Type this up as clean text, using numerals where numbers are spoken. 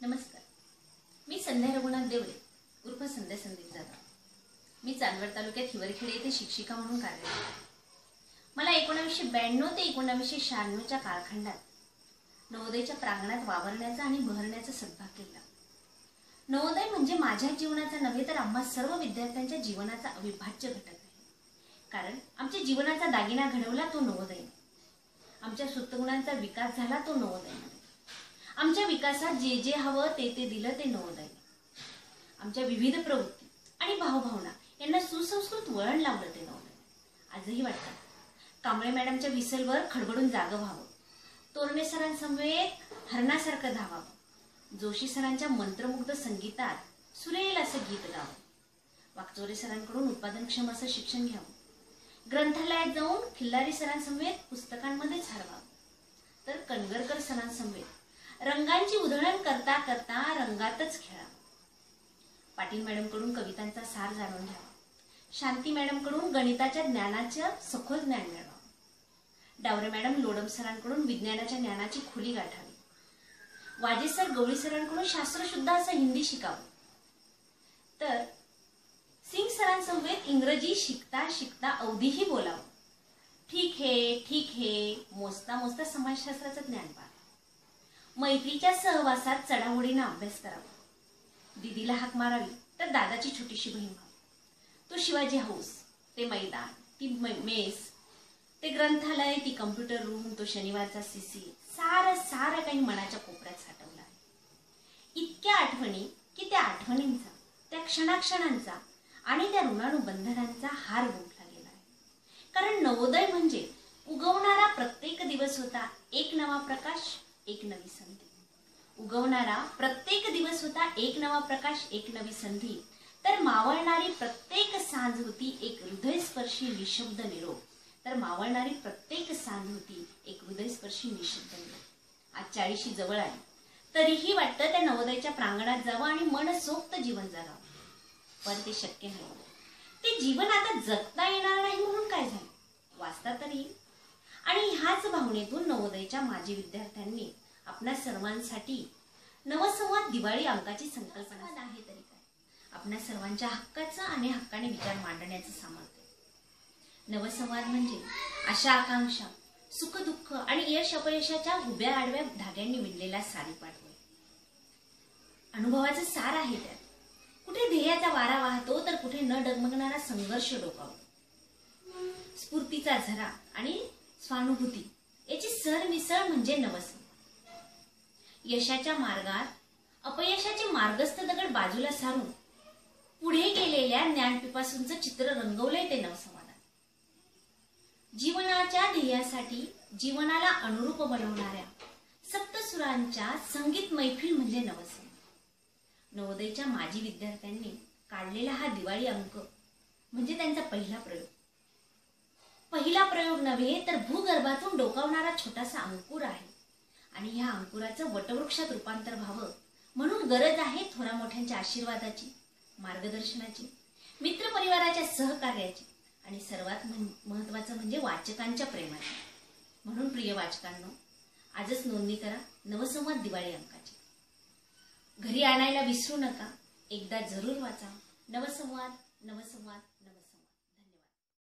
नमस्कार. मी संध्या रघुनाथ देवरे उर्फ संध्या संदीप जाधव. मी चांदवड तालुक्यात हिवरखेडे येथे शिक्षिका म्हणून कार्यरत आहे. मला 1992 ते 1996 कालखंडात नवोदयच्या प्रांगणात वावरण्याचा आणि बहरण्याचा सद्भाग्य लाभले. नवोदय म्हणजे माझ्या जीवनाचा नव्हे तर आम्हा सर्व विद्यार्थ्यांच्या जीवनाचा अविभाज्य घटक आहे. कारण आमच्या जीवनाचा दागिना घडवला तो नवोदय. आमच्या सुप्तगुणांचा विकास झाला तो नवोदय. आमच्या विकासात जे जे हवं ते दिलं ते नवोदय. आमच्या विविध प्रवृत्ती आणि भावभावना यांना सुसंस्कृत वळण लावलं ते नवोदय. आजही वाटतं कांबळे मॅडमच्या विसलवर खडबडून जागं व्हावं, तोरणे सरांसमवेत हरणासारखं धावावं, जोशी सरांच्या मंत्रमुग्ध संगीतात सुरेल असं गीत गावं, वाकचोरे सरांकडून उत्पादनक्षम असं शिक्षण घ्यावं, ग्रंथालयात जाऊन खिल्लारी सरांसमवेत पुस्तकांमध्येच हरवावं, तर कणगरकर सरांसमवेत रंगांची उधळण करता करता रंगातच खेळावं. पाटील मॅडम कडून कवितांचा सार जाणून घ्यावा, शांती मॅडम कडून गणिताच्या ज्ञानाचं सखोल ज्ञान मिळवावं, डावरे मॅडम लोडम सरांकडून विज्ञानाच्या ज्ञानाची खुली गाठावी, वाजे सर गवळी सरांकडून शास्त्रशुद्ध असं हिंदी शिकावं, तर सिंग सरांसमवेत इंग्रजी शिकता शिकता अवधीही बोलावं. ठीक हे मोजता मोजता समाजशास्त्राचं ज्ञान पाहावं. मैत्रीच्या सहवासात चढाओढीनं अभ्यास करावा. दीदीला हाक मारावी तर दादाची छोटीशी बहीण व्हावी. तो शिवाजी हाऊस, ते मैदान, ती मेस, ते ग्रंथालय, ती कम्प्युटर रूम, तो शनिवारचा सीसी, सारं काही मनाच्या कोपऱ्यात साठवलं आहे. इतक्या आठवणी की त्या आठवणींचा, त्या क्षणाक्षणांचा आणि त्या ऋणानुबंधनांचा हार गुंफला गेला आहे. कारण नवोदय म्हणजे उगवणारा प्रत्येक दिवस होता एक नवा प्रकाश, एक नवी संधी. उगवणारा प्रत्येक दिवस होता एक नवा प्रकाश, एक नवी संधी. तर मावळणारी प्रत्येक सांज होती एक हृदयस्पर्शी निशब्द निरोप. तर मावळणारी प्रत्येक सांज होती एक हृदयस्पर्शी निशब्द निरोप. आज 40शी जवळ आली तरीही वाटतं त्या नवोदयच्या प्रांगणात जावं आणि मनसोक्त जीवन जगावं. पण ते शक्य नाही. ते जीवन आता जगता येणार नाही म्हणून काय झालं, वाचता तरी येईल. आणि ह्याच भावनेतून नवोदयच्या माजी विद्यार्थ्यांनी आपल्या सर्वांसाठी नवसंवाद दिवाळी अंकाची संकल्पना आहे. तरी काय, आपल्या सर्वांच्या हक्काचं आणि हक्काने विचार मांडण्याचं सामर्थ्य. नवसंवाद म्हणजे आशा आकांक्षा, सुख दुःख आणि यश अपयशाच्या उभ्या आडव्या धाग्यांनी विणलेला सारीपाट होय. अनुभवाचं सार आहे त्यात. कुठे ध्येयाचा वारा वाहतो तर कुठे न डगमगणारा संघर्ष डोकावतो. स्फूर्तीचा झरा आणि स्वानुभूती याची सरमिसळ म्हणजे नवसंवाद. यशाच्या मार्गात अपयशाचे मार्गस्थ दगड बाजूला सारून पुढे गेलेल्या ज्ञानपिपासूंचं चित्र रंगवलंय ते नवसंवादात. जीवनाच्या ध्येयासाठी जीवनाला अनुरूप बनवणाऱ्या सप्तसुरांच्या संगीत मैफिल म्हणजे नवसंवाद. नवोदयच्या माजी विद्यार्थ्यांनी काढलेला हा दिवाळी अंक म्हणजे त्यांचा पहिला प्रयोग. पहिला प्रयोग नव्हे तर भूगर्भातून डोकावणारा छोटासा अंकुर आहे. आणि ह्या अंकुराचं वटवृक्षात रूपांतर व्हावं म्हणून गरज आहे थोरा मोठ्यांच्या आशीर्वादाची, मार्गदर्शनाची, मित्रपरिवाराच्या सहकार्याची आणि सर्वात महत्वाचं म्हणजे वाचकांच्या प्रेमाची. म्हणून प्रिय वाचकांनो, आजच नोंदणी करा नवसंवाद दिवाळी अंकाची. घरी आणायला विसरू नका. एकदा जरूर वाचा. नवसंवाद.